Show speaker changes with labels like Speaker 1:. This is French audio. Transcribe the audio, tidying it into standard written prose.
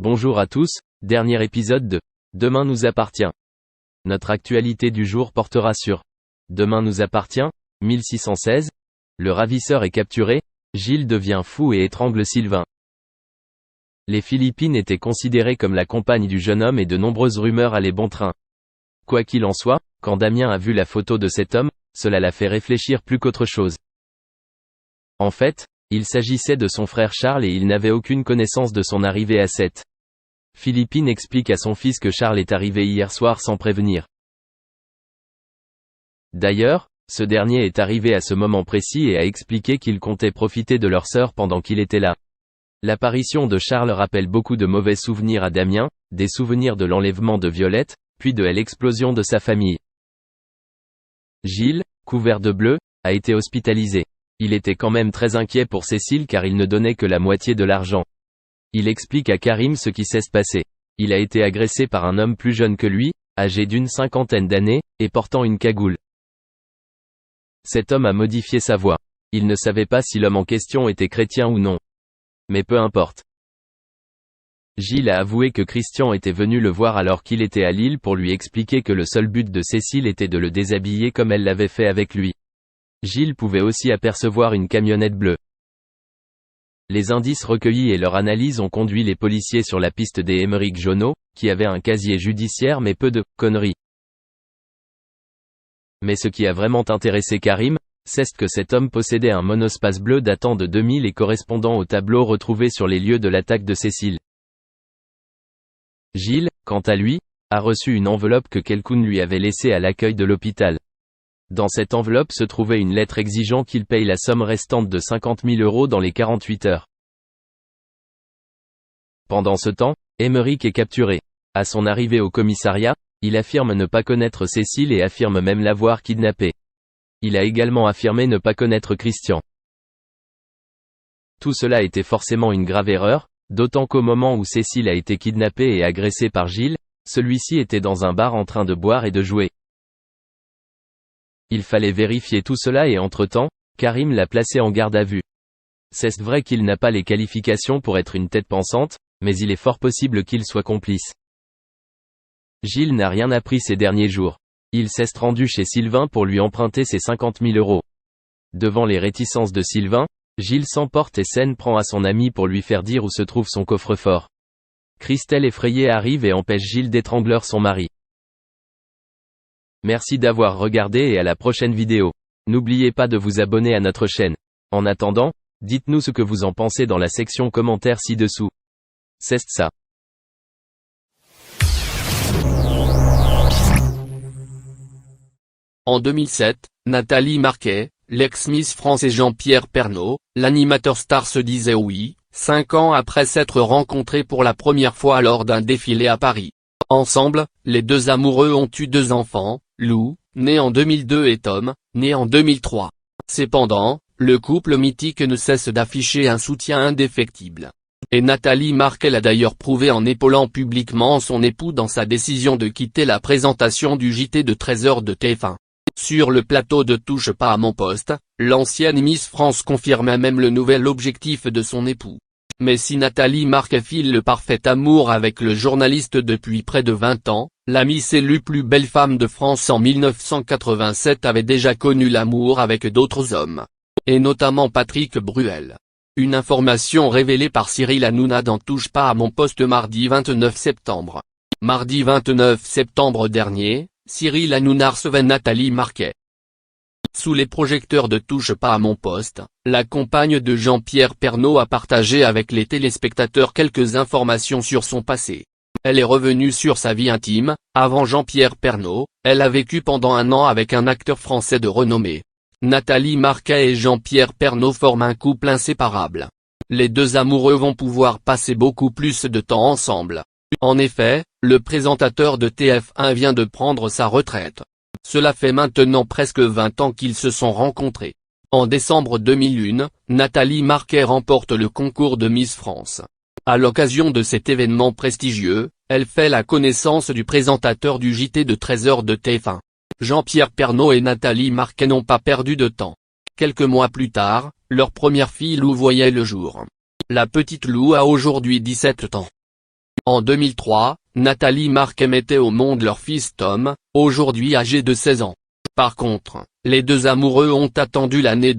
Speaker 1: Bonjour à tous, dernier épisode de Demain nous appartient. Notre actualité du jour portera sur Demain nous appartient, 1616. Le ravisseur est capturé, Gilles devient fou et étrangle Sylvain. Les Philippines étaient considérées comme la compagne du jeune homme et de nombreuses rumeurs allaient bon train. Quoi qu'il en soit, quand Damien a vu la photo de cet homme, cela l'a fait réfléchir plus qu'autre chose. En fait, il s'agissait de son frère Charles et il n'avait aucune connaissance de son arrivée à Sète. Philippine explique à son fils que Charles est arrivé hier soir sans prévenir. D'ailleurs, ce dernier est arrivé à ce moment précis et a expliqué qu'il comptait profiter de leur sœur pendant qu'il était là. L'apparition de Charles rappelle beaucoup de mauvais souvenirs à Damien, des souvenirs de l'enlèvement de Violette, puis de l'explosion de sa famille. Gilles, couvert de bleu, a été hospitalisé. Il était quand même très inquiet pour Cécile car il ne donnait que la moitié de l'argent. Il explique à Karim ce qui s'est passé. Il a été agressé par un homme plus jeune que lui, âgé d'une cinquantaine d'années, et portant une cagoule. Cet homme a modifié sa voix. Il ne savait pas si l'homme en question était chrétien ou non. Mais peu importe. Gilles a avoué que Christian était venu le voir alors qu'il était à Lille pour lui expliquer que le seul but de Cécile était de le déshabiller comme elle l'avait fait avec lui. Gilles pouvait aussi apercevoir une camionnette bleue. Les indices recueillis et leur analyse ont conduit les policiers sur la piste des Émeric Jonot, qui avait un casier judiciaire mais peu de conneries. Mais ce qui a vraiment intéressé Karim, c'est que cet homme possédait un monospace bleu datant de 2000 et correspondant au tableau retrouvé sur les lieux de l'attaque de Cécile. Gilles, quant à lui, a reçu une enveloppe que quelqu'un lui avait laissée à l'accueil de l'hôpital. Dans cette enveloppe se trouvait une lettre exigeant qu'il paye la somme restante de 50 000 € dans les 48 heures. Pendant ce temps, Émeric est capturé. À son arrivée au commissariat, il affirme ne pas connaître Cécile et affirme même l'avoir kidnappée. Il a également affirmé ne pas connaître Christian. Tout cela était forcément une grave erreur, d'autant qu'au moment où Cécile a été kidnappée et agressée par Gilles, celui-ci était dans un bar en train de boire et de jouer. Il fallait vérifier tout cela et entre-temps, Karim l'a placé en garde à vue. C'est vrai qu'il n'a pas les qualifications pour être une tête pensante, mais il est fort possible qu'il soit complice. Gilles n'a rien appris ces derniers jours. Il s'est rendu chez Sylvain pour lui emprunter ses 50 000 €. Devant les réticences de Sylvain, Gilles s'emporte et s'en prend à son ami pour lui faire dire où se trouve son coffre-fort. Christelle effrayée arrive et empêche Gilles d'étrangler son mari. Merci d'avoir regardé et à la prochaine vidéo. N'oubliez pas de vous abonner à notre chaîne. En attendant, dites-nous ce que vous en pensez dans la section commentaires ci-dessous. C'est ça.
Speaker 2: En 2007, Nathalie Marquet, l'ex-Miss France et Jean-Pierre Pernaut, l'animateur star se disait oui, 5 ans après s'être rencontrés pour la première fois lors d'un défilé à Paris. Ensemble, les deux amoureux ont eu 2 enfants, Lou, né en 2002 et Tom, né en 2003. Cependant, le couple mythique ne cesse d'afficher un soutien indéfectible. Et Nathalie Marquet l'a d'ailleurs prouvé en épaulant publiquement son époux dans sa décision de quitter la présentation du JT de 13h de TF1. Sur le plateau de Touche pas à mon poste, l'ancienne Miss France confirmait même le nouvel objectif de son époux. Mais si Nathalie Marquet file le parfait amour avec le journaliste depuis près de 20 ans, la Miss élue plus belle femme de France en 1987 avait déjà connu l'amour avec d'autres hommes. Et notamment Patrick Bruel. Une information révélée par Cyril Hanouna dans Touche pas à mon poste mardi 29 septembre. Mardi 29 septembre dernier, Cyril Hanouna recevait Nathalie Marquet. Sous les projecteurs de Touche pas à mon poste, la compagne de Jean-Pierre Pernaut a partagé avec les téléspectateurs quelques informations sur son passé. Elle est revenue sur sa vie intime. Avant Jean-Pierre Pernaut, elle a vécu pendant 1 an avec un acteur français de renommée. Nathalie Marquet et Jean-Pierre Pernaut forment un couple inséparable. Les deux amoureux vont pouvoir passer beaucoup plus de temps ensemble. En effet, le présentateur de TF1 vient de prendre sa retraite. Cela fait maintenant presque 20 ans qu'ils se sont rencontrés. En décembre 2001, Nathalie Marquet remporte le concours de Miss France. À l'occasion de cet événement prestigieux, elle fait la connaissance du présentateur du JT de 13h de TF1. Jean-Pierre Pernaut et Nathalie Marquet n'ont pas perdu de temps. Quelques mois plus tard, leur première fille Lou voyait le jour. La petite Lou a aujourd'hui 17 ans. En 2003, Nathalie Marquet mettait au monde leur fils Tom, aujourd'hui âgé de 16 ans. Par contre, les deux amoureux ont attendu l'année